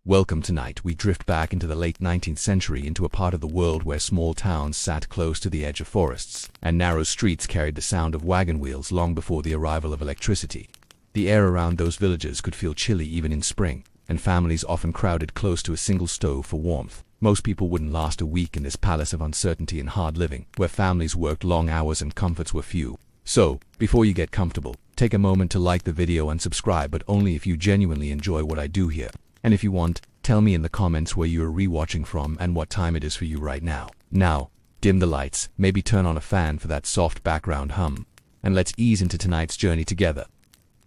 Welcome. Tonight we drift back into the late 19th century, into a part of the world where small towns sat close to the edge of forests, and narrow streets carried the sound of wagon wheels long before the arrival of electricity. The air around those villages could feel chilly even in spring, and families often crowded close to a single stove for warmth. Most people wouldn't last a week in this palace of uncertainty and hard living, where families worked long hours and comforts were few. So, before you get comfortable, take a moment to like the video and subscribe, but only if you genuinely enjoy what I do here. And if you want, tell me in the comments where you are rewatching from and what time it is for you right now. Now, dim the lights, maybe turn on a fan for that soft background hum, and let's ease into tonight's journey together.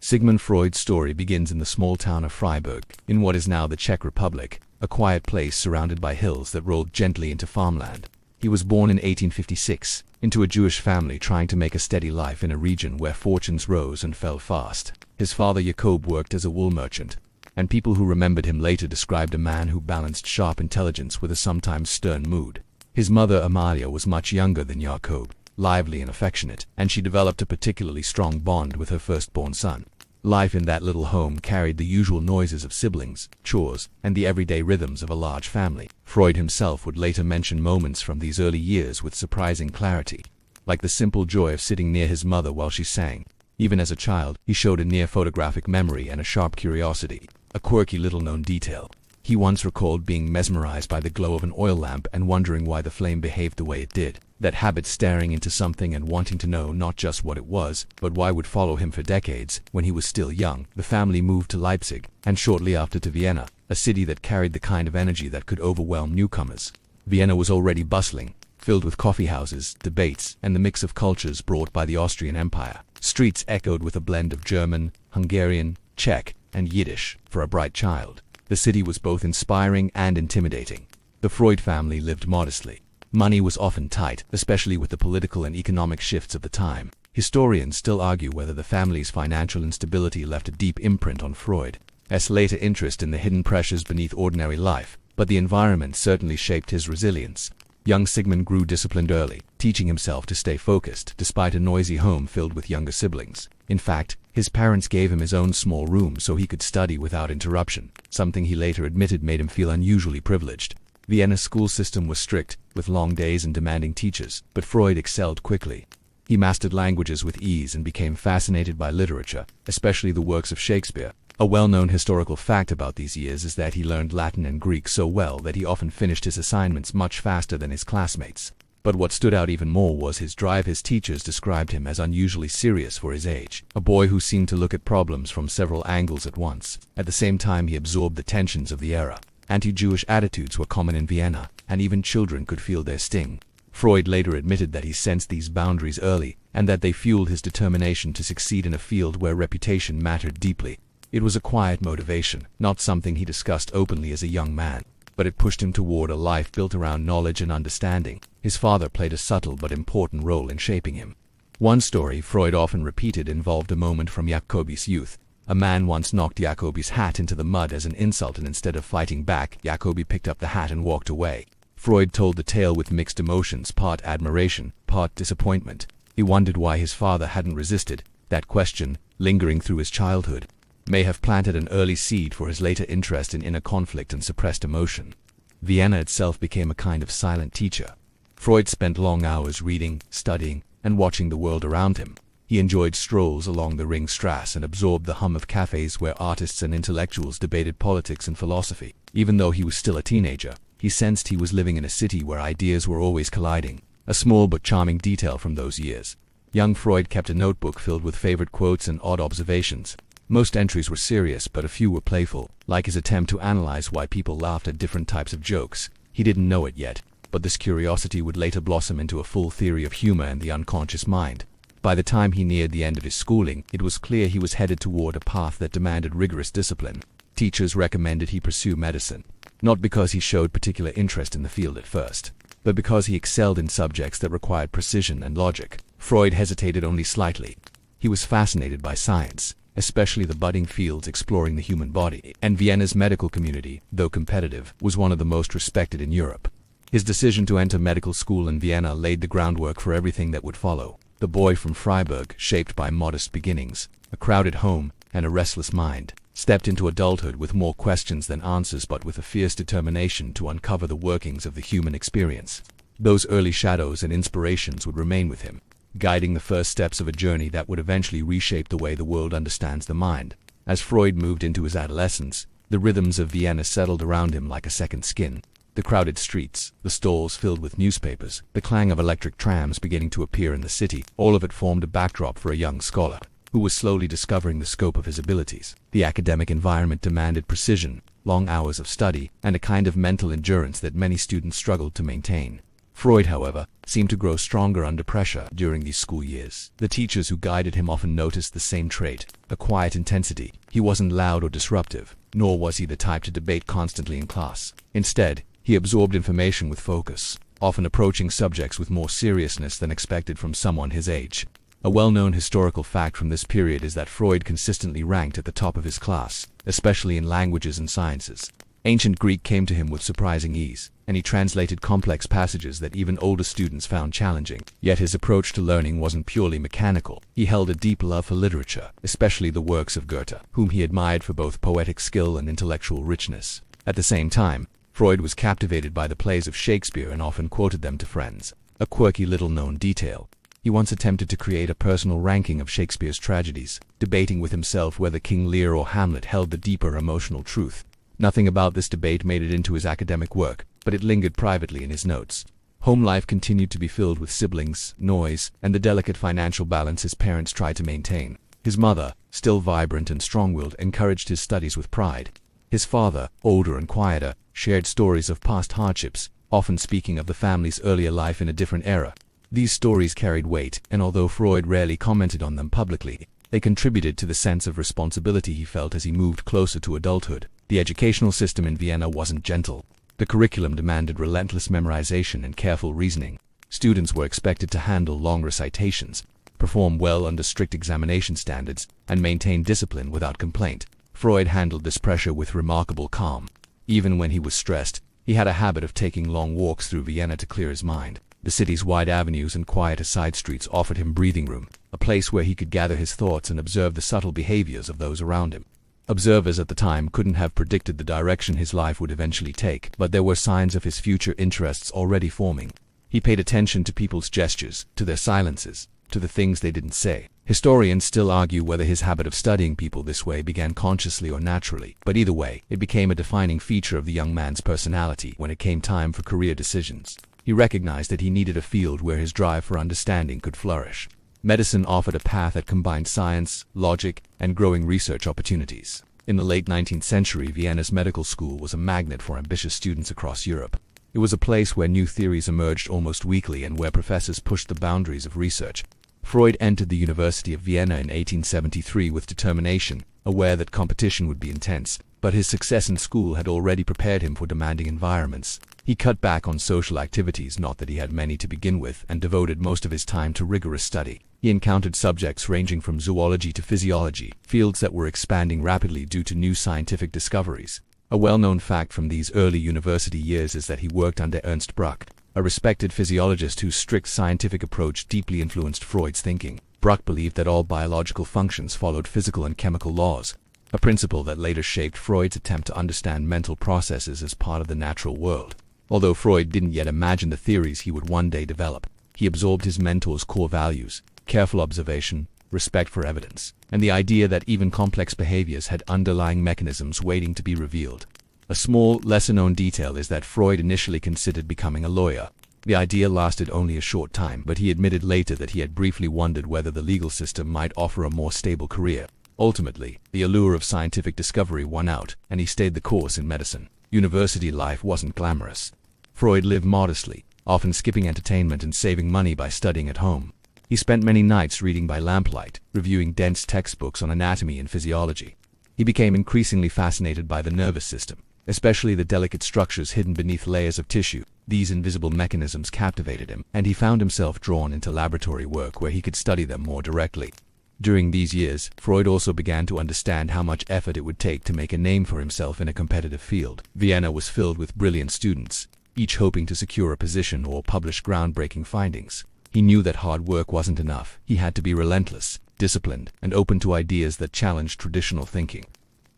Sigmund Freud's story begins in the small town of Freiberg, in what is now the Czech Republic, a quiet place surrounded by hills that rolled gently into farmland. He was born in 1856, into a Jewish family trying to make a steady life in a region where fortunes rose and fell fast. His father Jakob worked as a wool merchant, and people who remembered him later described a man who balanced sharp intelligence with a sometimes stern mood. His mother Amalia was much younger than Jakob, lively and affectionate, and she developed a particularly strong bond with her firstborn son. Life in that little home carried the usual noises of siblings, chores, and the everyday rhythms of a large family. Freud himself would later mention moments from these early years with surprising clarity, like the simple joy of sitting near his mother while she sang. Even as a child, he showed a near photographic memory and a sharp curiosity, a quirky little-known detail. He once recalled being mesmerized by the glow of an oil lamp and wondering why the flame behaved the way it did. That habit, staring into something and wanting to know not just what it was, but why, would follow him for decades. When he was still young, the family moved to Leipzig, and shortly after to Vienna, a city that carried the kind of energy that could overwhelm newcomers. Vienna was already bustling, filled with coffeehouses, debates, and the mix of cultures brought by the Austrian Empire. Streets echoed with a blend of German, Hungarian, Czech, and Yiddish. For a bright child, the city was both inspiring and intimidating. The Freud family lived modestly. Money was often tight, especially with the political and economic shifts of the time. Historians still argue whether the family's financial instability left a deep imprint on Freud's later interest in the hidden pressures beneath ordinary life, but the environment certainly shaped his resilience. Young Sigmund grew disciplined early, teaching himself to stay focused despite a noisy home filled with younger siblings. In fact, his parents gave him his own small room so he could study without interruption, something he later admitted made him feel unusually privileged. Vienna's school system was strict, with long days and demanding teachers, but Freud excelled quickly. He mastered languages with ease and became fascinated by literature, especially the works of Shakespeare. A well-known historical fact about these years is that he learned Latin and Greek so well that he often finished his assignments much faster than his classmates. But what stood out even more was his drive. His teachers described him as unusually serious for his age, a boy who seemed to look at problems from several angles at once. At the same time, he absorbed the tensions of the era. Anti-Jewish attitudes were common in Vienna, and even children could feel their sting. Freud later admitted that he sensed these boundaries early, and that they fueled his determination to succeed in a field where reputation mattered deeply. It was a quiet motivation, not something he discussed openly as a young man, but it pushed him toward a life built around knowledge and understanding. His father played a subtle but important role in shaping him. One story Freud often repeated involved a moment from Jakobi's youth. A man once knocked Jakobi's hat into the mud as an insult, and instead of fighting back, Jakobi picked up the hat and walked away. Freud told the tale with mixed emotions, part admiration, part disappointment. He wondered why his father hadn't resisted. That question, lingering through his childhood, may have planted an early seed for his later interest in inner conflict and suppressed emotion. Vienna itself became a kind of silent teacher. Freud spent long hours reading, studying, and watching the world around him. He enjoyed strolls along the Ringstrasse and absorbed the hum of cafes where artists and intellectuals debated politics and philosophy. Even though he was still a teenager, he sensed he was living in a city where ideas were always colliding. A small but charming detail from those years. Young Freud kept a notebook filled with favorite quotes and odd observations. Most entries were serious, but a few were playful, like his attempt to analyze why people laughed at different types of jokes. He didn't know it yet, but this curiosity would later blossom into a full theory of humor and the unconscious mind. By the time he neared the end of his schooling, it was clear he was headed toward a path that demanded rigorous discipline. Teachers recommended he pursue medicine, not because he showed particular interest in the field at first, but because he excelled in subjects that required precision and logic. Freud hesitated only slightly. He was fascinated by science, especially the budding fields exploring the human body, and Vienna's medical community, though competitive, was one of the most respected in Europe. His decision to enter medical school in Vienna laid the groundwork for everything that would follow. The boy from Freiberg, shaped by modest beginnings, a crowded home, and a restless mind, stepped into adulthood with more questions than answers, but with a fierce determination to uncover the workings of the human experience. Those early shadows and inspirations would remain with him, guiding the first steps of a journey that would eventually reshape the way the world understands the mind. As Freud moved into his adolescence, the rhythms of Vienna settled around him like a second skin. The crowded streets, the stalls filled with newspapers, the clang of electric trams beginning to appear in the city, all of it formed a backdrop for a young scholar who was slowly discovering the scope of his abilities. The academic environment demanded precision, long hours of study, and a kind of mental endurance that many students struggled to maintain. Freud, however, seemed to grow stronger under pressure during these school years. The teachers who guided him often noticed the same trait, a quiet intensity. He wasn't loud or disruptive, nor was he the type to debate constantly in class. Instead, he absorbed information with focus, often approaching subjects with more seriousness than expected from someone his age. A well-known historical fact from this period is that Freud consistently ranked at the top of his class, especially in languages and sciences. Ancient Greek came to him with surprising ease, and he translated complex passages that even older students found challenging. Yet his approach to learning wasn't purely mechanical. He held a deep love for literature, especially the works of Goethe, whom he admired for both poetic skill and intellectual richness. At the same time, Freud was captivated by the plays of Shakespeare and often quoted them to friends. A quirky little-known detail: he once attempted to create a personal ranking of Shakespeare's tragedies, debating with himself whether King Lear or Hamlet held the deeper emotional truth. Nothing about this debate made it into his academic work, but it lingered privately in his notes. Home life continued to be filled with siblings, noise, and the delicate financial balance his parents tried to maintain. His mother, still vibrant and strong-willed, encouraged his studies with pride. His father, older and quieter, shared stories of past hardships, often speaking of the family's earlier life in a different era. These stories carried weight, and although Freud rarely commented on them publicly, they contributed to the sense of responsibility he felt as he moved closer to adulthood. The educational system in Vienna wasn't gentle. The curriculum demanded relentless memorization and careful reasoning. Students were expected to handle long recitations, perform well under strict examination standards, and maintain discipline without complaint. Freud handled this pressure with remarkable calm. Even when he was stressed, he had a habit of taking long walks through Vienna to clear his mind. The city's wide avenues and quieter side streets offered him breathing room, a place where he could gather his thoughts and observe the subtle behaviors of those around him. Observers at the time couldn't have predicted the direction his life would eventually take, but there were signs of his future interests already forming. He paid attention to people's gestures, to their silences, to the things they didn't say. Historians still argue whether his habit of studying people this way began consciously or naturally, but either way, it became a defining feature of the young man's personality when it came time for career decisions. He recognized that he needed a field where his drive for understanding could flourish. Medicine offered a path that combined science, logic, and growing research opportunities. In the late 19th century, Vienna's medical school was a magnet for ambitious students across Europe. It was a place where new theories emerged almost weekly and where professors pushed the boundaries of research. Freud entered the University of Vienna in 1873 with determination, aware that competition would be intense, but his success in school had already prepared him for demanding environments. He cut back on social activities, not that he had many to begin with, and devoted most of his time to rigorous study. He encountered subjects ranging from zoology to physiology, fields that were expanding rapidly due to new scientific discoveries. A well-known fact from these early university years is that he worked under Ernst Bruck, a respected physiologist whose strict scientific approach deeply influenced Freud's thinking. Bruck believed that all biological functions followed physical and chemical laws, a principle that later shaped Freud's attempt to understand mental processes as part of the natural world. Although Freud didn't yet imagine the theories he would one day develop, he absorbed his mentor's core values: careful observation, respect for evidence, and the idea that even complex behaviors had underlying mechanisms waiting to be revealed. A small, lesser-known detail is that Freud initially considered becoming a lawyer. The idea lasted only a short time, but he admitted later that he had briefly wondered whether the legal system might offer a more stable career. Ultimately, the allure of scientific discovery won out, and he stayed the course in medicine. University life wasn't glamorous. Freud lived modestly, often skipping entertainment and saving money by studying at home. He spent many nights reading by lamplight, reviewing dense textbooks on anatomy and physiology. He became increasingly fascinated by the nervous system, especially the delicate structures hidden beneath layers of tissue. These invisible mechanisms captivated him, and he found himself drawn into laboratory work where he could study them more directly. During these years, Freud also began to understand how much effort it would take to make a name for himself in a competitive field. Vienna was filled with brilliant students, each hoping to secure a position or publish groundbreaking findings. He knew that hard work wasn't enough. He had to be relentless, disciplined, and open to ideas that challenged traditional thinking.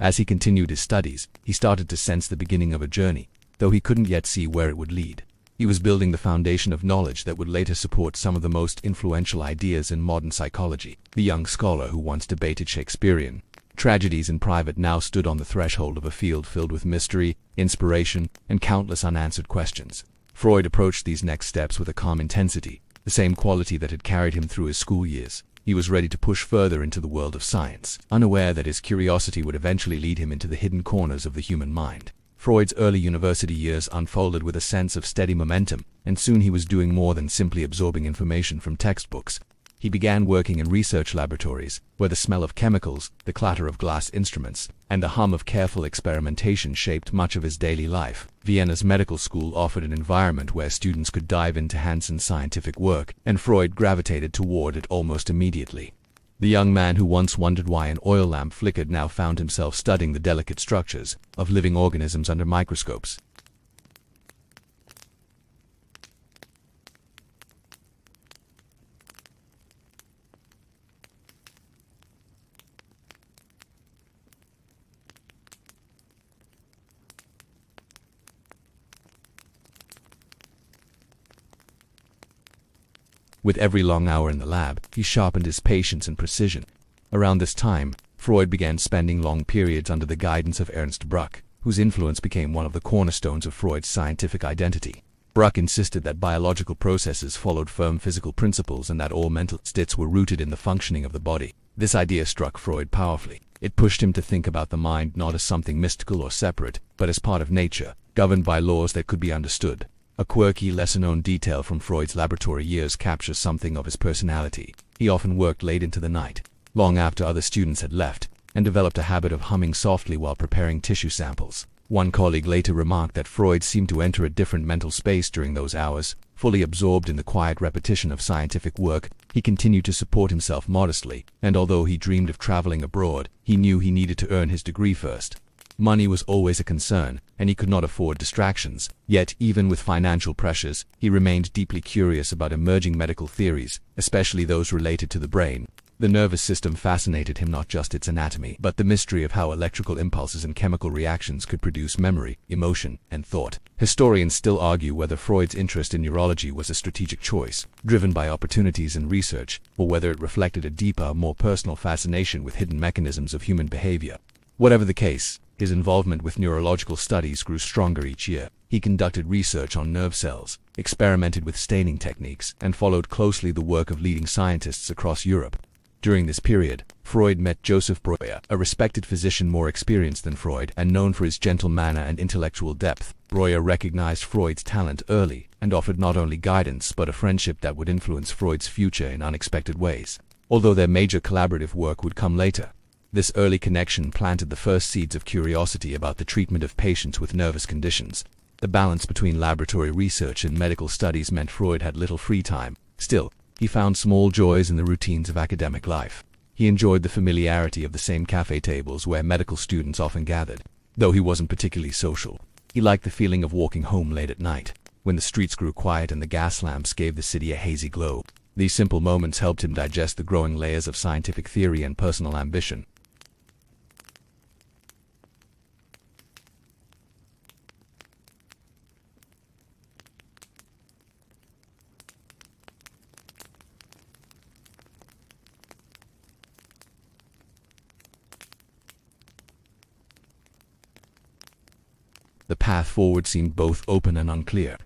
As he continued his studies, he started to sense the beginning of a journey, though he couldn't yet see where it would lead. He was building the foundation of knowledge that would later support some of the most influential ideas in modern psychology. The young scholar who once debated Shakespearean tragedies in private now stood on the threshold of a field filled with mystery, inspiration, and countless unanswered questions. Freud approached these next steps with a calm intensity, the same quality that had carried him through his school years. He was ready to push further into the world of science, unaware that his curiosity would eventually lead him into the hidden corners of the human mind. Freud's early university years unfolded with a sense of steady momentum, and soon he was doing more than simply absorbing information from textbooks. He began working in research laboratories, where the smell of chemicals, the clatter of glass instruments, and the hum of careful experimentation shaped much of his daily life. Vienna's medical school offered an environment where students could dive into hands-on scientific work, and Freud gravitated toward it almost immediately. The young man who once wondered why an oil lamp flickered now found himself studying the delicate structures of living organisms under microscopes. With every long hour in the lab, he sharpened his patience and precision. Around this time, Freud began spending long periods under the guidance of Ernst Bruck, whose influence became one of the cornerstones of Freud's scientific identity. Bruck insisted that biological processes followed firm physical principles and that all mental states were rooted in the functioning of the body. This idea struck Freud powerfully. It pushed him to think about the mind not as something mystical or separate, but as part of nature, governed by laws that could be understood. A quirky, lesser-known detail from Freud's laboratory years captures something of his personality. He often worked late into the night, long after other students had left, and developed a habit of humming softly while preparing tissue samples. One colleague later remarked that Freud seemed to enter a different mental space during those hours. Fully absorbed in the quiet repetition of scientific work, he continued to support himself modestly, and although he dreamed of traveling abroad, he knew he needed to earn his degree first. Money was always a concern, and he could not afford distractions. Yet, even with financial pressures, he remained deeply curious about emerging medical theories, especially those related to the brain. The nervous system fascinated him, not just its anatomy, but the mystery of how electrical impulses and chemical reactions could produce memory, emotion, and thought. Historians still argue whether Freud's interest in neurology was a strategic choice, driven by opportunities in research, or whether it reflected a deeper, more personal fascination with hidden mechanisms of human behavior. Whatever the case, his involvement with neurological studies grew stronger each year. He conducted research on nerve cells, experimented with staining techniques, and followed closely the work of leading scientists across Europe. During this period, Freud met Joseph Breuer, a respected physician more experienced than Freud and known for his gentle manner and intellectual depth. Breuer recognized Freud's talent early and offered not only guidance but a friendship that would influence Freud's future in unexpected ways. Although their major collaborative work would come later, this early connection planted the first seeds of curiosity about the treatment of patients with nervous conditions. The balance between laboratory research and medical studies meant Freud had little free time. Still, he found small joys in the routines of academic life. He enjoyed the familiarity of the same cafe tables where medical students often gathered. Though he wasn't particularly social, he liked the feeling of walking home late at night, when the streets grew quiet and the gas lamps gave the city a hazy glow. These simple moments helped him digest the growing layers of scientific theory and personal ambition. The path forward seemed both open and unclear.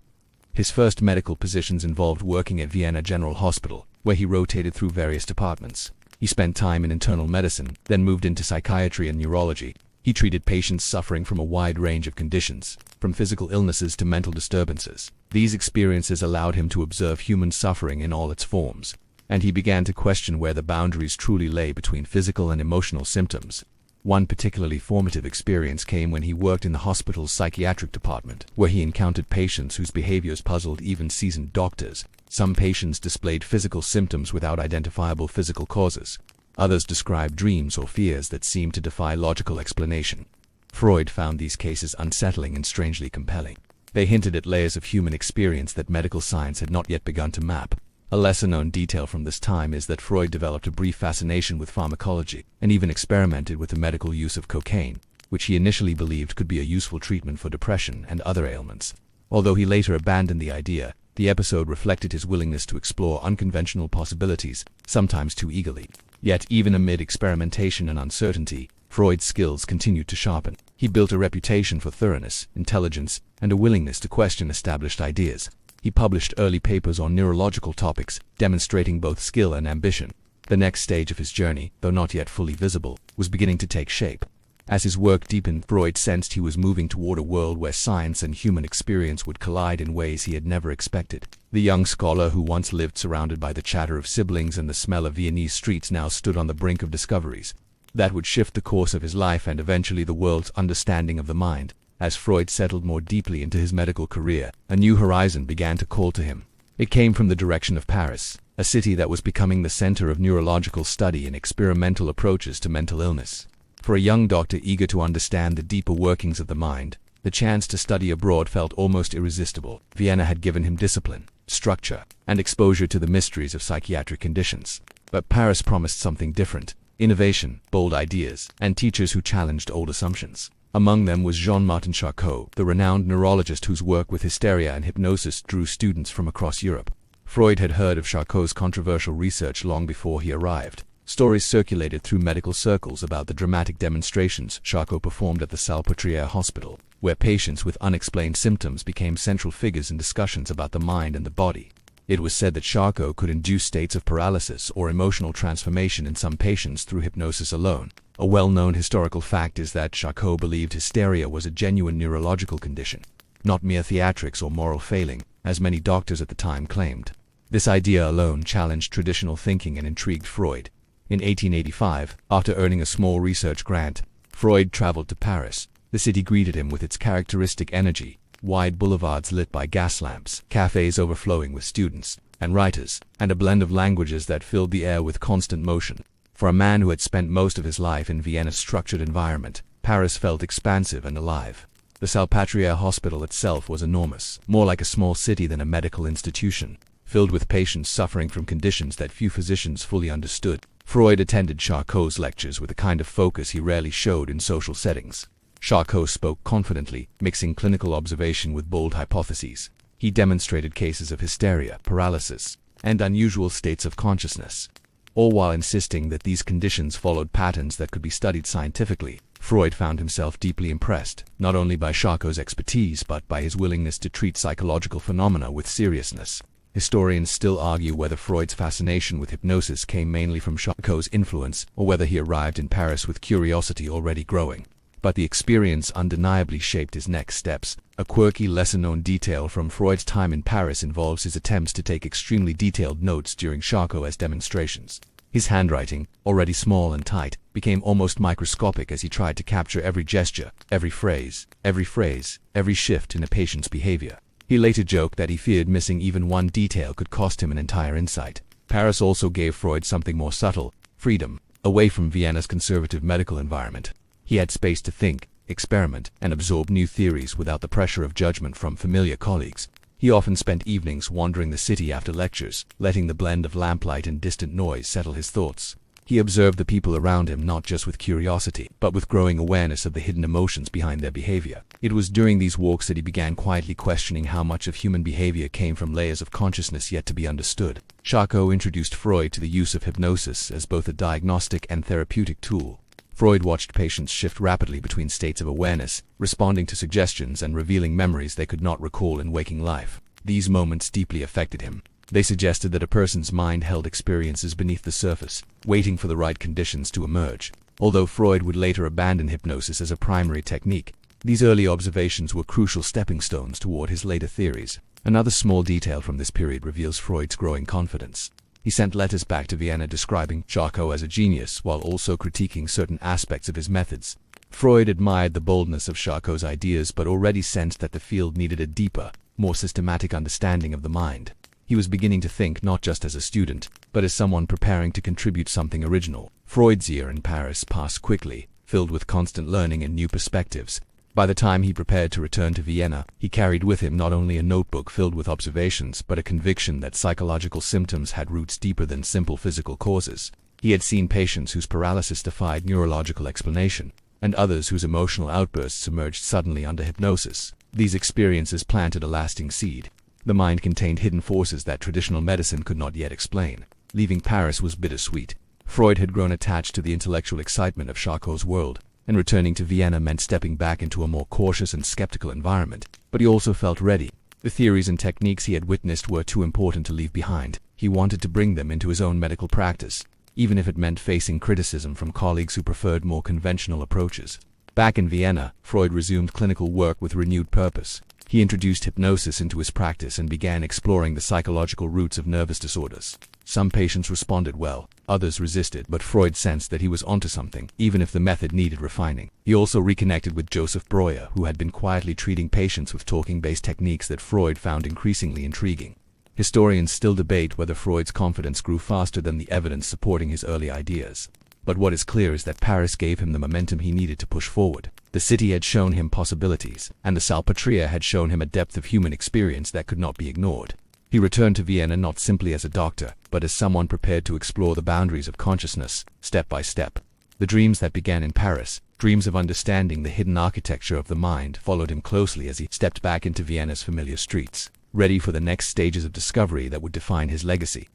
His first medical positions involved working at Vienna General Hospital, where he rotated through various departments. He spent time in internal medicine, then moved into psychiatry and neurology. He treated patients suffering from a wide range of conditions, from physical illnesses to mental disturbances. These experiences allowed him to observe human suffering in all its forms, and he began to question where the boundaries truly lay between physical and emotional symptoms. One particularly formative experience came when he worked in the hospital's psychiatric department, where he encountered patients whose behaviors puzzled even seasoned doctors. Some patients displayed physical symptoms without identifiable physical causes. Others described dreams or fears that seemed to defy logical explanation. Freud found these cases unsettling and strangely compelling. They hinted at layers of human experience that medical science had not yet begun to map. A lesser-known detail from this time is that Freud developed a brief fascination with pharmacology and even experimented with the medical use of cocaine, which he initially believed could be a useful treatment for depression and other ailments. Although he later abandoned the idea, the episode reflected his willingness to explore unconventional possibilities, sometimes too eagerly. Yet, even amid experimentation and uncertainty, Freud's skills continued to sharpen. He built a reputation for thoroughness, intelligence, and a willingness to question established ideas. He published early papers on neurological topics, demonstrating both skill and ambition. The next stage of his journey, though not yet fully visible, was beginning to take shape. As his work deepened, Freud sensed he was moving toward a world where science and human experience would collide in ways he had never expected. The young scholar who once lived surrounded by the chatter of siblings and the smell of Viennese streets now stood on the brink of discoveries that would shift the course of his life and eventually the world's understanding of the mind. As Freud settled more deeply into his medical career, a new horizon began to call to him. It came from the direction of Paris, a city that was becoming the center of neurological study and experimental approaches to mental illness. For a young doctor eager to understand the deeper workings of the mind, the chance to study abroad felt almost irresistible. Vienna had given him discipline, structure, and exposure to the mysteries of psychiatric conditions. But Paris promised something different: innovation, bold ideas, and teachers who challenged old assumptions. Among them was Jean-Martin Charcot, the renowned neurologist whose work with hysteria and hypnosis drew students from across Europe. Freud had heard of Charcot's controversial research long before he arrived. Stories circulated through medical circles about the dramatic demonstrations Charcot performed at the Salpêtrière hospital, where patients with unexplained symptoms became central figures in discussions about the mind and the body. It was said that Charcot could induce states of paralysis or emotional transformation in some patients through hypnosis alone. A well-known historical fact is that Charcot believed hysteria was a genuine neurological condition, not mere theatrics or moral failing, as many doctors at the time claimed. This idea alone challenged traditional thinking and intrigued Freud. In 1885, after earning a small research grant, Freud traveled to Paris. The city greeted him with its characteristic energy: wide boulevards lit by gas lamps, cafes overflowing with students and writers, and a blend of languages that filled the air with constant motion. For a man who had spent most of his life in Vienna's structured environment, Paris felt expansive and alive. The Salpêtrière hospital itself was enormous, more like a small city than a medical institution, filled with patients suffering from conditions that few physicians fully understood. Freud attended Charcot's lectures with a kind of focus he rarely showed in social settings. Charcot spoke confidently, mixing clinical observation with bold hypotheses. He demonstrated cases of hysteria, paralysis, and unusual states of consciousness, all while insisting that these conditions followed patterns that could be studied scientifically. Freud found himself deeply impressed, not only by Charcot's expertise but by his willingness to treat psychological phenomena with seriousness. Historians still argue whether Freud's fascination with hypnosis came mainly from Charcot's influence or whether he arrived in Paris with curiosity already growing. But the experience undeniably shaped his next steps. A quirky, lesser-known detail from Freud's time in Paris involves his attempts to take extremely detailed notes during Charcot's demonstrations. His handwriting, already small and tight, became almost microscopic as he tried to capture every gesture, every phrase, every shift in a patient's behavior. He later joked that he feared missing even one detail could cost him an entire insight. Paris also gave Freud something more subtle: freedom, away from Vienna's conservative medical environment. He had space to think, experiment, and absorb new theories without the pressure of judgment from familiar colleagues. He often spent evenings wandering the city after lectures, letting the blend of lamplight and distant noise settle his thoughts. He observed the people around him not just with curiosity, but with growing awareness of the hidden emotions behind their behavior. It was during these walks that he began quietly questioning how much of human behavior came from layers of consciousness yet to be understood. Charcot introduced Freud to the use of hypnosis as both a diagnostic and therapeutic tool. Freud watched patients shift rapidly between states of awareness, responding to suggestions and revealing memories they could not recall in waking life. These moments deeply affected him. They suggested that a person's mind held experiences beneath the surface, waiting for the right conditions to emerge. Although Freud would later abandon hypnosis as a primary technique, these early observations were crucial stepping stones toward his later theories. Another small detail from this period reveals Freud's growing confidence. He sent letters back to Vienna describing Charcot as a genius while also critiquing certain aspects of his methods. Freud admired the boldness of Charcot's ideas but already sensed that the field needed a deeper, more systematic understanding of the mind. He was beginning to think not just as a student, but as someone preparing to contribute something original. Freud's year in Paris passed quickly, filled with constant learning and new perspectives. By the time he prepared to return to Vienna, he carried with him not only a notebook filled with observations, but a conviction that psychological symptoms had roots deeper than simple physical causes. He had seen patients whose paralysis defied neurological explanation, and others whose emotional outbursts emerged suddenly under hypnosis. These experiences planted a lasting seed. The mind contained hidden forces that traditional medicine could not yet explain. Leaving Paris was bittersweet. Freud had grown attached to the intellectual excitement of Charcot's world, and returning to Vienna meant stepping back into a more cautious and skeptical environment. But he also felt ready. The theories and techniques he had witnessed were too important to leave behind. He wanted to bring them into his own medical practice, even if it meant facing criticism from colleagues who preferred more conventional approaches. Back in Vienna, Freud resumed clinical work with renewed purpose. He introduced hypnosis into his practice and began exploring the psychological roots of nervous disorders. Some patients responded well, others resisted, but Freud sensed that he was onto something, even if the method needed refining. He also reconnected with Joseph Breuer, who had been quietly treating patients with talking-based techniques that Freud found increasingly intriguing. Historians still debate whether Freud's confidence grew faster than the evidence supporting his early ideas. But what is clear is that Paris gave him the momentum he needed to push forward. The city had shown him possibilities, and the Salpêtrière had shown him a depth of human experience that could not be ignored. He returned to Vienna not simply as a doctor, but as someone prepared to explore the boundaries of consciousness, step by step. The dreams that began in Paris, dreams of understanding the hidden architecture of the mind, followed him closely as he stepped back into Vienna's familiar streets, ready for the next stages of discovery that would define his legacy.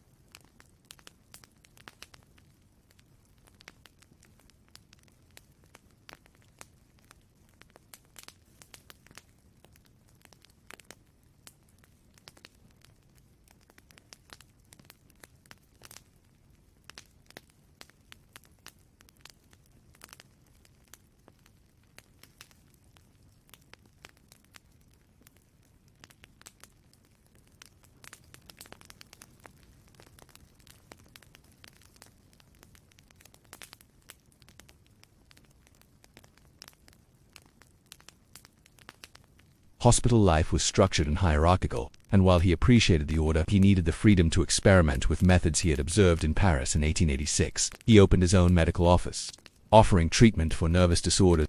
Hospital life was structured and hierarchical, and while he appreciated the order, he needed the freedom to experiment with methods he had observed in Paris in 1886. He opened his own medical office, offering treatment for nervous disorders.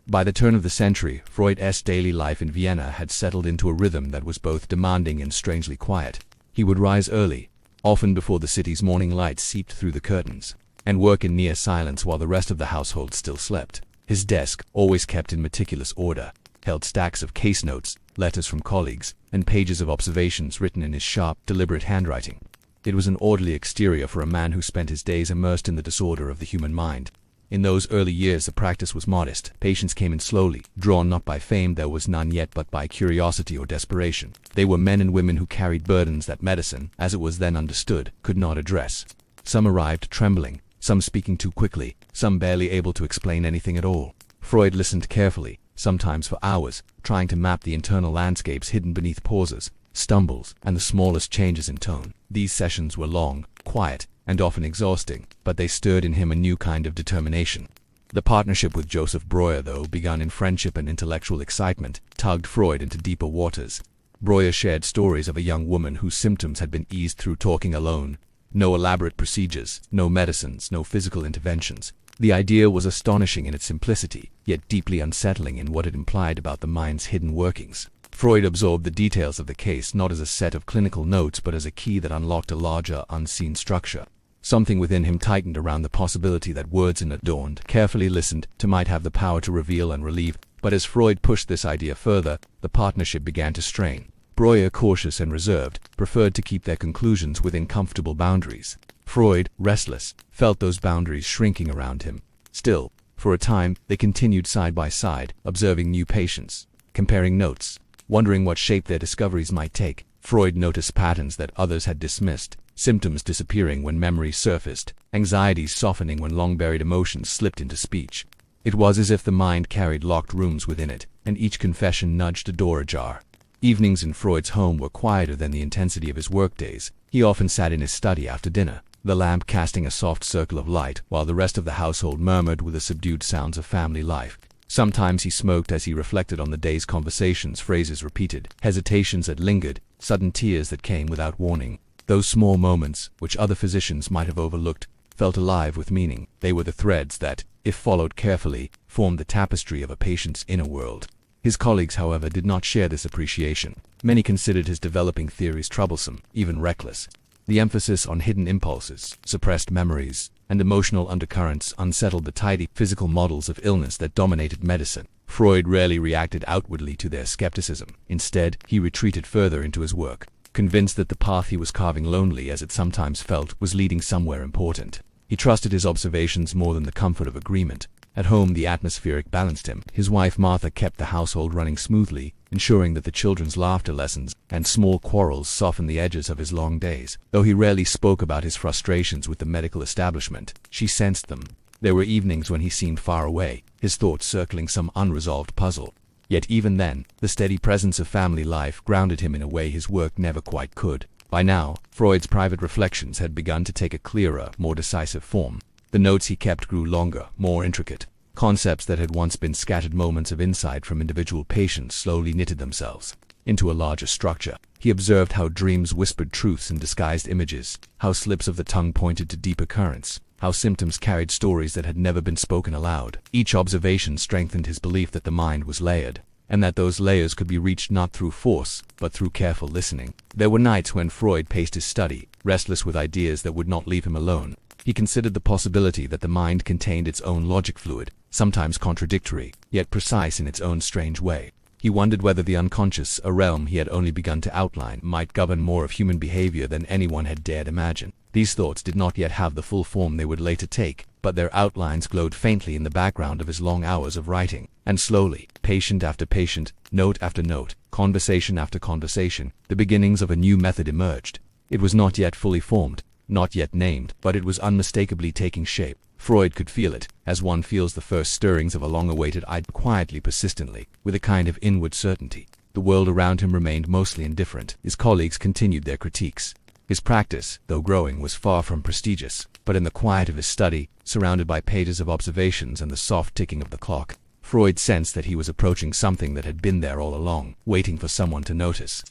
By the turn of the century, Freud's daily life in Vienna had settled into a rhythm that was both demanding and strangely quiet. He would rise early, often before the city's morning light seeped through the curtains, and work in near silence while the rest of the household still slept. His desk, always kept in meticulous order, held stacks of case notes, letters from colleagues, and pages of observations written in his sharp, deliberate handwriting. It was an orderly exterior for a man who spent his days immersed in the disorder of the human mind. In those early years the practice was modest. Patients came in slowly, drawn not by fame, there was none yet, but by curiosity or desperation. They were men and women who carried burdens that medicine, as it was then understood, could not address. Some arrived trembling, some speaking too quickly, some barely able to explain anything at all. Freud listened carefully, sometimes for hours, trying to map the internal landscapes hidden beneath pauses, stumbles, and the smallest changes in tone. These sessions were long, quiet, and often exhausting, but they stirred in him a new kind of determination. The partnership with Joseph Breuer, though begun in friendship and intellectual excitement, tugged Freud into deeper waters. Breuer shared stories of a young woman whose symptoms had been eased through talking alone. No elaborate procedures, no medicines, no physical interventions. The idea was astonishing in its simplicity, yet deeply unsettling in what it implied about the mind's hidden workings. Freud absorbed the details of the case not as a set of clinical notes but as a key that unlocked a larger, unseen structure. Something within him tightened around the possibility that words in adorned, carefully listened to might have the power to reveal and relieve. But as Freud pushed this idea further, the partnership began to strain. Breuer, cautious and reserved, preferred to keep their conclusions within comfortable boundaries. Freud, restless, felt those boundaries shrinking around him. Still, for a time, they continued side by side, observing new patients, comparing notes, wondering what shape their discoveries might take. Freud noticed patterns that others had dismissed, symptoms disappearing when memories surfaced, anxieties softening when long-buried emotions slipped into speech. It was as if the mind carried locked rooms within it, and each confession nudged a door ajar. Evenings in Freud's home were quieter than the intensity of his workdays. He often sat in his study after dinner, the lamp casting a soft circle of light, while the rest of the household murmured with the subdued sounds of family life. Sometimes he smoked as he reflected on the day's conversations, phrases repeated, hesitations that lingered, sudden tears that came without warning. Those small moments, which other physicians might have overlooked, felt alive with meaning. They were the threads that, if followed carefully, formed the tapestry of a patient's inner world. His colleagues, however, did not share this appreciation. Many considered his developing theories troublesome, even reckless. The emphasis on hidden impulses, suppressed memories, and emotional undercurrents unsettled the tidy physical models of illness that dominated medicine. Freud rarely reacted outwardly to their skepticism. Instead, he retreated further into his work, convinced that the path he was carving, lonely as it sometimes felt, was leading somewhere important. He trusted his observations more than the comfort of agreement. At home, the atmospheric balanced him. His wife Martha kept the household running smoothly, ensuring that the children's laughter lessons and small quarrels softened the edges of his long days. Though he rarely spoke about his frustrations with the medical establishment, she sensed them. There were evenings when he seemed far away, his thoughts circling some unresolved puzzle. Yet even then, the steady presence of family life grounded him in a way his work never quite could. By now, Freud's private reflections had begun to take a clearer, more decisive form. The notes he kept grew longer, more intricate. Concepts that had once been scattered moments of insight from individual patients slowly knitted themselves into a larger structure. He observed how dreams whispered truths in disguised images, how slips of the tongue pointed to deeper currents, how symptoms carried stories that had never been spoken aloud. Each observation strengthened his belief that the mind was layered, and that those layers could be reached not through force, but through careful listening. There were nights when Freud paced his study, restless with ideas that would not leave him alone. He considered the possibility that the mind contained its own logic fluid, sometimes contradictory, yet precise in its own strange way. He wondered whether the unconscious, a realm he had only begun to outline, might govern more of human behavior than anyone had dared imagine. These thoughts did not yet have the full form they would later take, but their outlines glowed faintly in the background of his long hours of writing. And slowly, patient after patient, note after note, conversation after conversation, the beginnings of a new method emerged. It was not yet fully formed, not yet named, but it was unmistakably taking shape. Freud could feel it, as one feels the first stirrings of a long-awaited idea, quietly, persistently, with a kind of inward certainty. The world around him remained mostly indifferent. His colleagues continued their critiques. His practice, though growing, was far from prestigious, but in the quiet of his study, surrounded by pages of observations and the soft ticking of the clock, Freud sensed that he was approaching something that had been there all along, waiting for someone to notice.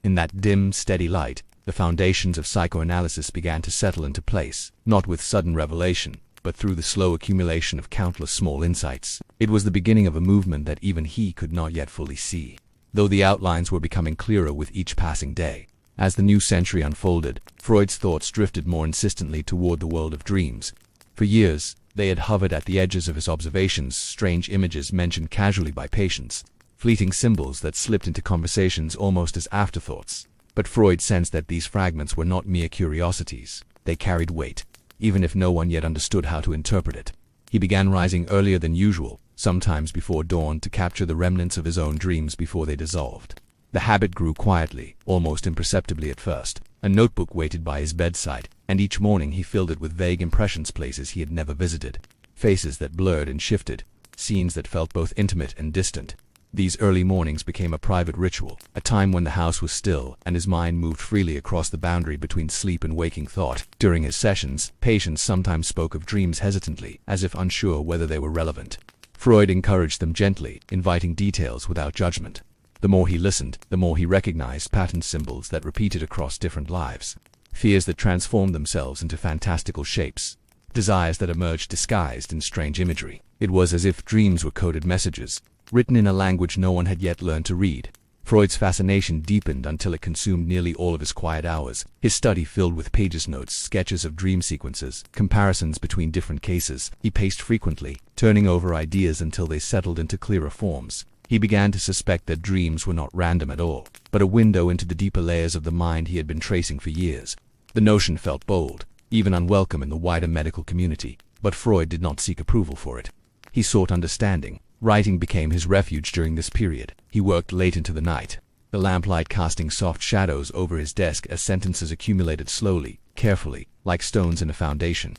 In that dim, steady light, the foundations of psychoanalysis began to settle into place, not with sudden revelation, but through the slow accumulation of countless small insights. It was the beginning of a movement that even he could not yet fully see, though the outlines were becoming clearer with each passing day. As the new century unfolded, Freud's thoughts drifted more insistently toward the world of dreams. For years, they had hovered at the edges of his observations, strange images mentioned casually by patients, fleeting symbols that slipped into conversations almost as afterthoughts. But Freud sensed that these fragments were not mere curiosities. They carried weight, even if no one yet understood how to interpret it. He began rising earlier than usual, sometimes before dawn, to capture the remnants of his own dreams before they dissolved. The habit grew quietly, almost imperceptibly at first. A notebook waited by his bedside, and each morning he filled it with vague impressions, places he had never visited, faces that blurred and shifted, scenes that felt both intimate and distant. These early mornings became a private ritual, a time when the house was still and his mind moved freely across the boundary between sleep and waking thought. During his sessions, patients sometimes spoke of dreams hesitantly, as if unsure whether they were relevant. Freud encouraged them gently, inviting details without judgment. The more he listened, the more he recognized pattern symbols that repeated across different lives, fears that transformed themselves into fantastical shapes, desires that emerged disguised in strange imagery. It was as if dreams were coded messages, written in a language no one had yet learned to read. Freud's fascination deepened until it consumed nearly all of his quiet hours, his study filled with pages, notes, sketches of dream sequences, comparisons between different cases. He paced frequently, turning over ideas until they settled into clearer forms. He began to suspect that dreams were not random at all, but a window into the deeper layers of the mind he had been tracing for years. The notion felt bold, even unwelcome in the wider medical community, but Freud did not seek approval for it. He sought understanding. Writing became his refuge during this period. He worked late into the night, the lamplight casting soft shadows over his desk as sentences accumulated slowly, carefully, like stones in a foundation.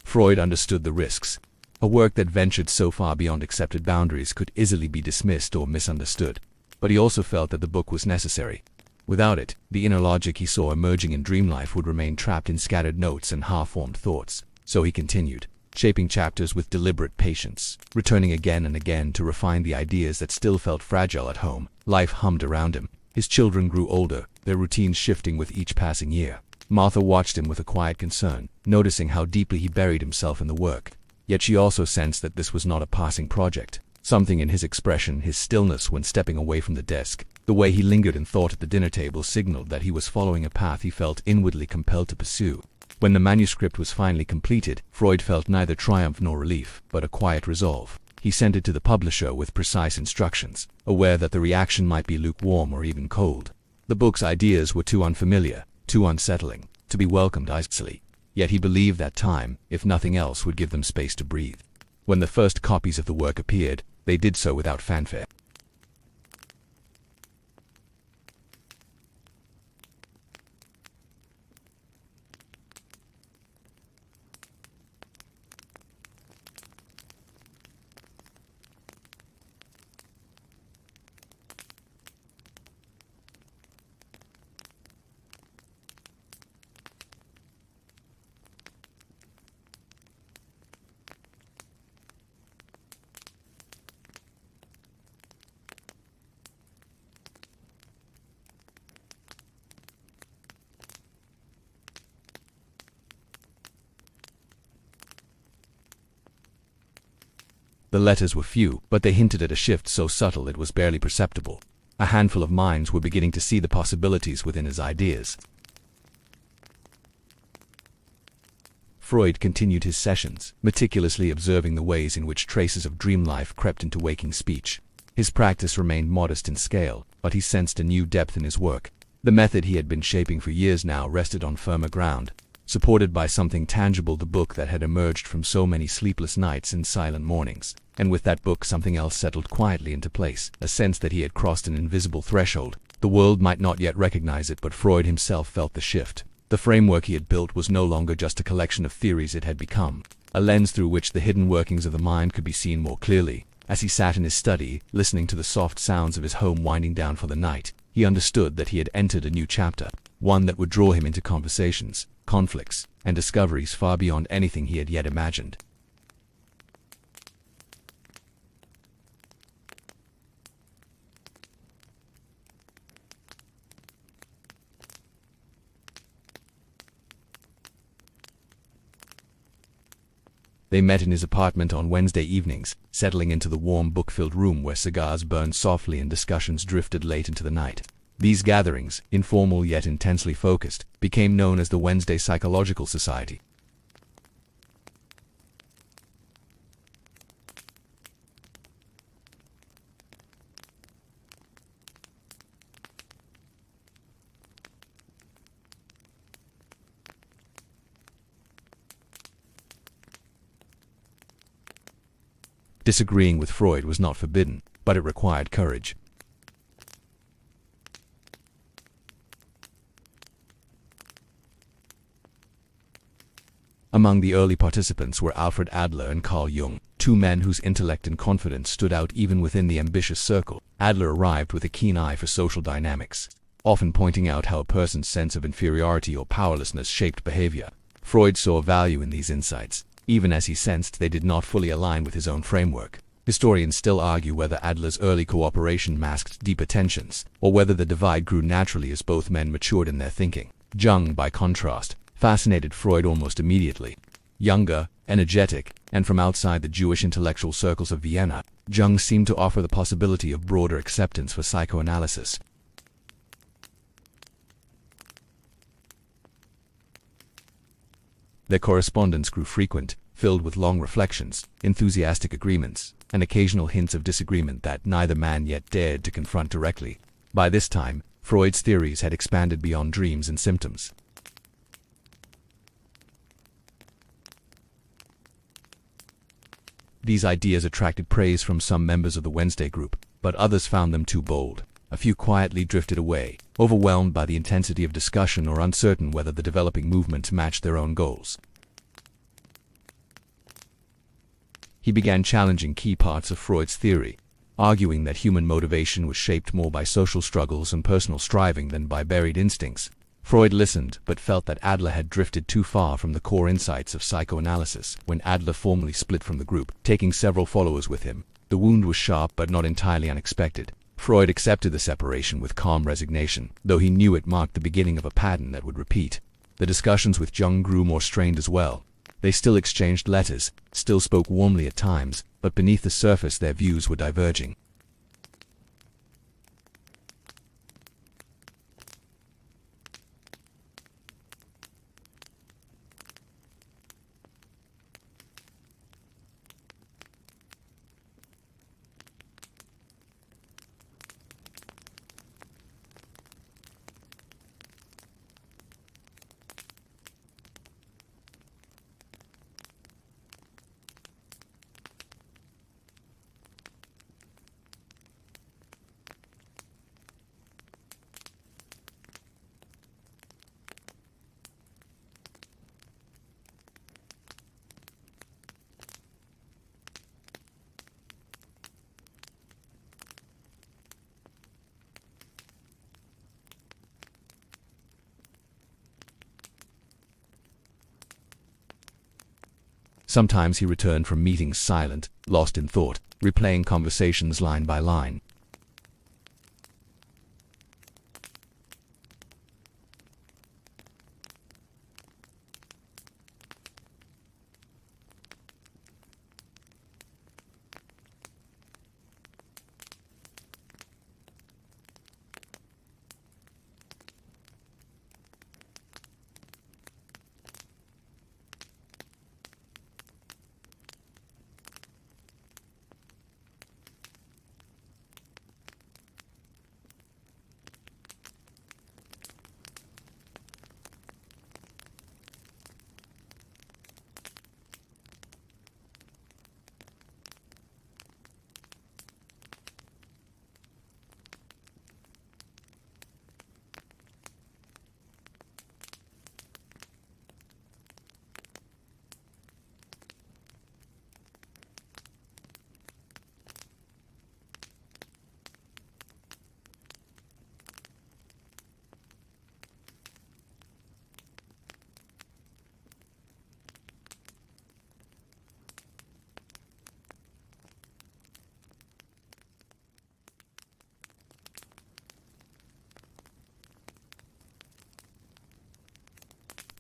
Freud understood the risks. A work that ventured so far beyond accepted boundaries could easily be dismissed or misunderstood. But he also felt that the book was necessary. Without it, the inner logic he saw emerging in dream life would remain trapped in scattered notes and half-formed thoughts. So he continued, shaping chapters with deliberate patience, returning again and again to refine the ideas that still felt fragile at home. Life hummed around him. His children grew older, their routines shifting with each passing year. Martha watched him with a quiet concern, noticing how deeply he buried himself in the work. Yet she also sensed that this was not a passing project. Something in his expression, his stillness when stepping away from the desk, the way he lingered in thought at the dinner table signaled that he was following a path he felt inwardly compelled to pursue. When the manuscript was finally completed, Freud felt neither triumph nor relief, but a quiet resolve. He sent it to the publisher with precise instructions, aware that the reaction might be lukewarm or even cold. The book's ideas were too unfamiliar, too unsettling, to be welcomed icily. Yet he believed that time, if nothing else, would give them space to breathe. When the first copies of the work appeared, they did so without fanfare. The letters were few, but they hinted at a shift so subtle it was barely perceptible. A handful of minds were beginning to see the possibilities within his ideas. Freud continued his sessions, meticulously observing the ways in which traces of dream life crept into waking speech. His practice remained modest in scale, but he sensed a new depth in his work. The method he had been shaping for years now rested on firmer ground, supported by something tangible, the book that had emerged from so many sleepless nights and silent mornings. And with that book something else settled quietly into place, a sense that he had crossed an invisible threshold. The world might not yet recognize it, but Freud himself felt the shift. The framework he had built was no longer just a collection of theories, it had become a lens through which the hidden workings of the mind could be seen more clearly. As he sat in his study, listening to the soft sounds of his home winding down for the night, he understood that he had entered a new chapter, one that would draw him into conversations, conflicts, and discoveries far beyond anything he had yet imagined. They met in his apartment on Wednesday evenings, settling into the warm book-filled room where cigars burned softly and discussions drifted late into the night. These gatherings, informal yet intensely focused, became known as the Wednesday Psychological Society. Disagreeing with Freud was not forbidden, but it required courage. Among the early participants were Alfred Adler and Carl Jung, two men whose intellect and confidence stood out even within the ambitious circle. Adler arrived with a keen eye for social dynamics, often pointing out how a person's sense of inferiority or powerlessness shaped behavior. Freud saw value in these insights, even as he sensed they did not fully align with his own framework. Historians still argue whether Adler's early cooperation masked deeper tensions, or whether the divide grew naturally as both men matured in their thinking. Jung, by contrast, fascinated Freud almost immediately. Younger, energetic, and from outside the Jewish intellectual circles of Vienna, Jung seemed to offer the possibility of broader acceptance for psychoanalysis. Their correspondence grew frequent, filled with long reflections, enthusiastic agreements, and occasional hints of disagreement that neither man yet dared to confront directly. By this time, Freud's theories had expanded beyond dreams and symptoms. These ideas attracted praise from some members of the Wednesday group, but others found them too bold. A few quietly drifted away, overwhelmed by the intensity of discussion or uncertain whether the developing movement matched their own goals. He began challenging key parts of Freud's theory, arguing that human motivation was shaped more by social struggles and personal striving than by buried instincts. Freud listened, but felt that Adler had drifted too far from the core insights of psychoanalysis. When Adler formally split from the group, taking several followers with him, the wound was sharp but not entirely unexpected. Freud accepted the separation with calm resignation, though he knew it marked the beginning of a pattern that would repeat. The discussions with Jung grew more strained as well. They still exchanged letters, still spoke warmly at times, but beneath the surface their views were diverging. Sometimes he returned from meetings silent, lost in thought, replaying conversations line by line.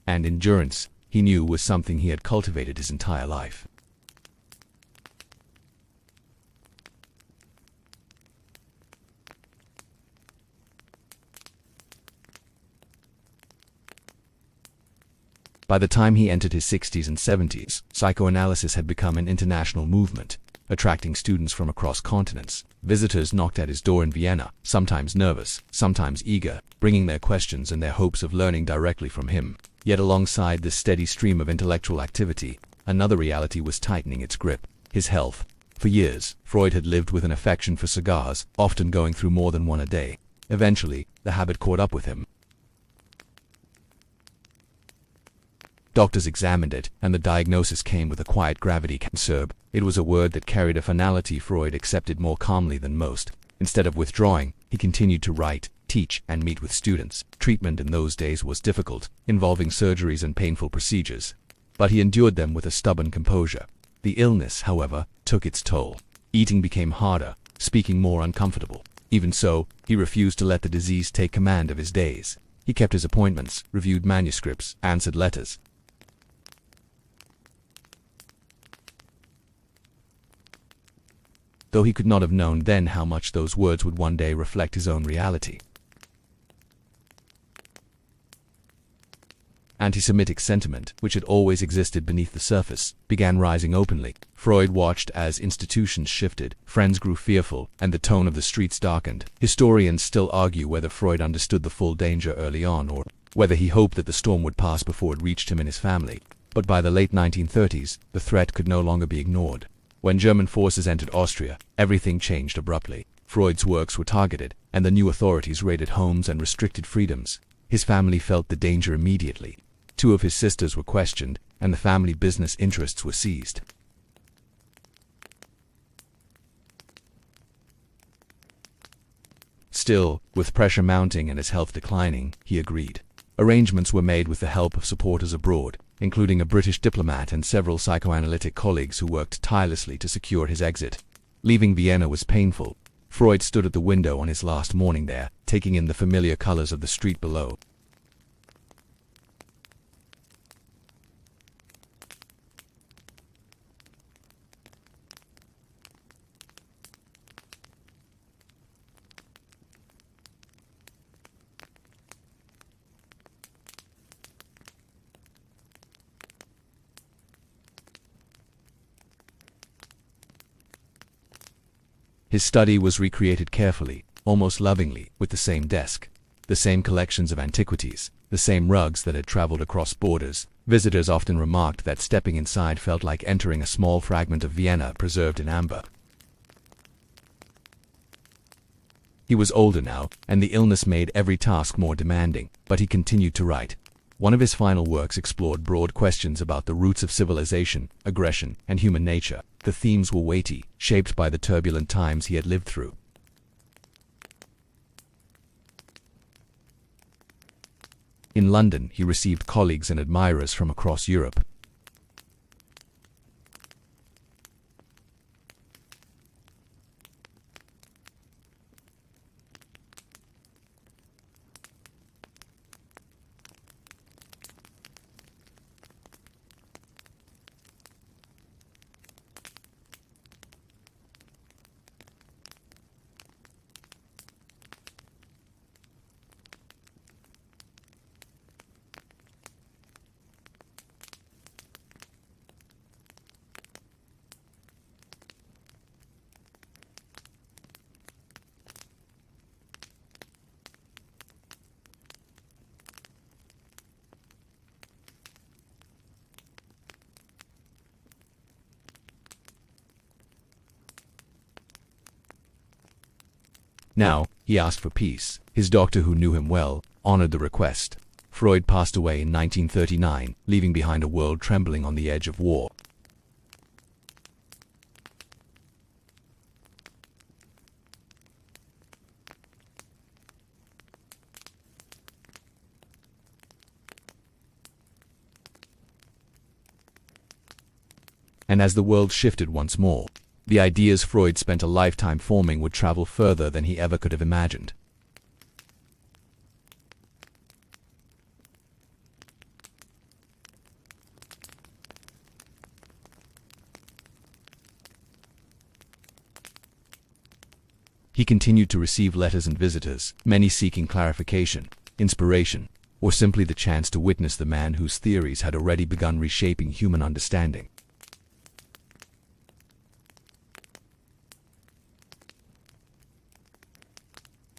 And endurance, he knew, was something he had cultivated his entire life. By the time he entered his 60s and 70s, psychoanalysis had become an international movement, attracting students from across continents. Visitors knocked at his door in Vienna, sometimes nervous, sometimes eager, bringing their questions and their hopes of learning directly from him. Yet alongside this steady stream of intellectual activity, another reality was tightening its grip: his health. For years, Freud had lived with an affection for cigars, often going through more than one a day. Eventually, the habit caught up with him. Doctors examined it, and the diagnosis came with a quiet gravity: cancer. It was a word that carried a finality Freud accepted more calmly than most. Instead of withdrawing, he continued to write, teach, and meet with students. Treatment in those days was difficult, involving surgeries and painful procedures. But he endured them with a stubborn composure. The illness, however, took its toll. Eating became harder, speaking more uncomfortable. Even so, he refused to let the disease take command of his days. He kept his appointments, reviewed manuscripts, answered letters. Though he could not have known then how much those words would one day reflect his own reality. Anti-Semitic sentiment, which had always existed beneath the surface, began rising openly. Freud watched as institutions shifted, friends grew fearful, and the tone of the streets darkened. Historians still argue whether Freud understood the full danger early on, or whether he hoped that the storm would pass before it reached him and his family. But by the late 1930s, the threat could no longer be ignored. When German forces entered Austria, everything changed abruptly. Freud's works were targeted, and the new authorities raided homes and restricted freedoms. His family felt the danger immediately. 2 of his sisters were questioned, and the family business interests were seized. Still, with pressure mounting and his health declining, he agreed. Arrangements were made with the help of supporters abroad, including a British diplomat and several psychoanalytic colleagues who worked tirelessly to secure his exit. Leaving Vienna was painful. Freud stood at the window on his last morning there, taking in the familiar colors of the street below. His study was recreated carefully, almost lovingly, with the same desk, the same collections of antiquities, the same rugs that had traveled across borders. Visitors often remarked that stepping inside felt like entering a small fragment of Vienna preserved in amber. He was older now, and the illness made every task more demanding, but he continued to write. One of his final works explored broad questions about the roots of civilization, aggression, and human nature. The themes were weighty, shaped by the turbulent times he had lived through. In London, he received colleagues and admirers from across Europe. Now, he asked for peace. His doctor, who knew him well, honored the request. Freud passed away in 1939, leaving behind a world trembling on the edge of war. And as the world shifted once more, the ideas Freud spent a lifetime forming would travel further than he ever could have imagined. He continued to receive letters and visitors, many seeking clarification, inspiration, or simply the chance to witness the man whose theories had already begun reshaping human understanding.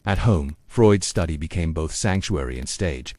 At home, Freud's study became both sanctuary and stage.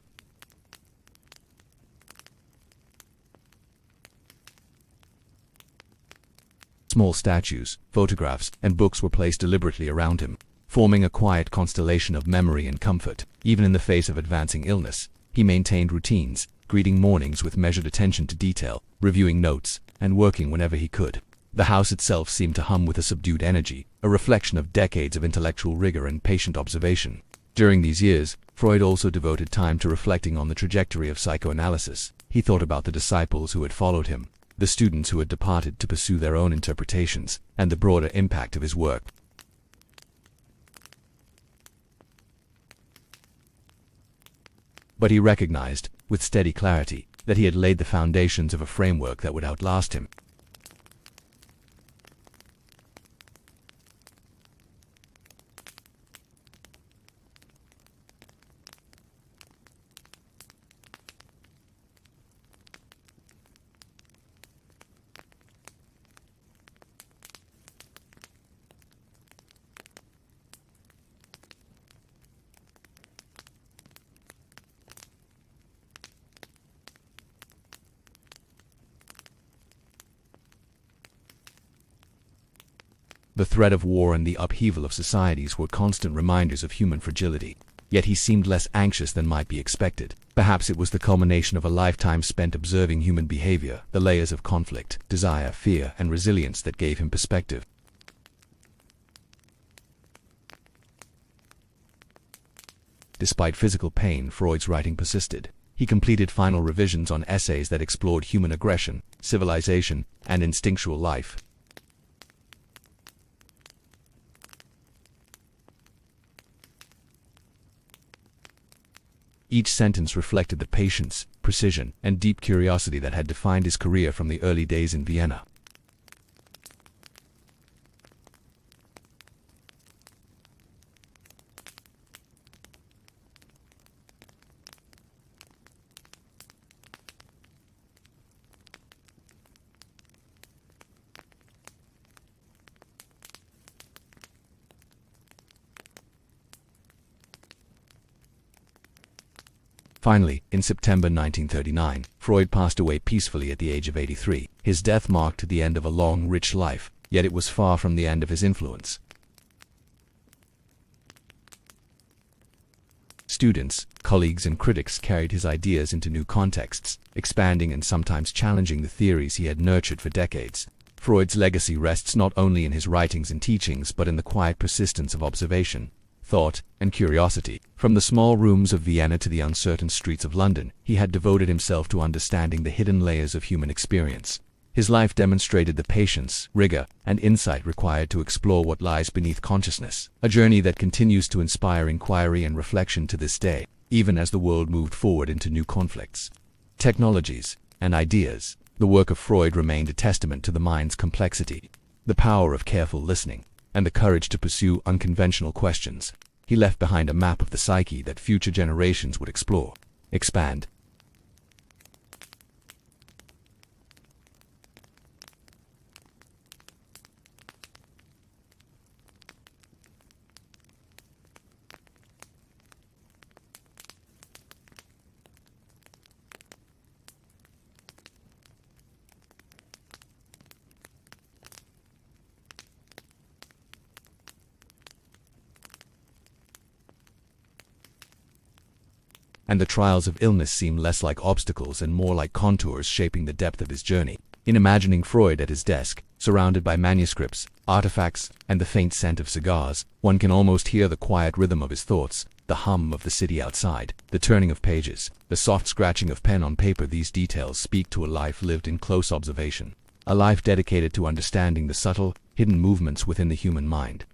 Small statues, photographs, and books were placed deliberately around him, forming a quiet constellation of memory and comfort. Even in the face of advancing illness, he maintained routines, greeting mornings with measured attention to detail, reviewing notes, and working whenever he could. The house itself seemed to hum with a subdued energy, a reflection of decades of intellectual rigor and patient observation. During these years, Freud also devoted time to reflecting on the trajectory of psychoanalysis. He thought about the disciples who had followed him, the students who had departed to pursue their own interpretations, and the broader impact of his work. But he recognized, with steady clarity, that he had laid the foundations of a framework that would outlast him. The threat of war and the upheaval of societies were constant reminders of human fragility. Yet he seemed less anxious than might be expected. Perhaps it was the culmination of a lifetime spent observing human behavior, the layers of conflict, desire, fear, and resilience that gave him perspective. Despite physical pain, Freud's writing persisted. He completed final revisions on essays that explored human aggression, civilization, and instinctual life. Each sentence reflected the patience, precision, and deep curiosity that had defined his career from the early days in Vienna. Finally, in September 1939, Freud passed away peacefully at the age of 83. His death marked the end of a long, rich life, yet it was far from the end of his influence. Students, colleagues, and critics carried his ideas into new contexts, expanding and sometimes challenging the theories he had nurtured for decades. Freud's legacy rests not only in his writings and teachings but in the quiet persistence of observation, thought, and curiosity. From the small rooms of Vienna to the uncertain streets of London, he had devoted himself to understanding the hidden layers of human experience. His life demonstrated the patience, rigor, and insight required to explore what lies beneath consciousness, a journey that continues to inspire inquiry and reflection to this day, even as the world moved forward into new conflicts, technologies, and ideas. The work of Freud remained a testament to the mind's complexity, the power of careful listening, and the courage to pursue unconventional questions. He left behind a map of the psyche that future generations would explore, expand, and the trials of illness seem less like obstacles and more like contours shaping the depth of his journey. In imagining Freud at his desk, surrounded by manuscripts, artifacts, and the faint scent of cigars, one can almost hear the quiet rhythm of his thoughts, the hum of the city outside, the turning of pages, the soft scratching of pen on paper. These details speak to a life lived in close observation, a life dedicated to understanding the subtle, hidden movements within the human mind.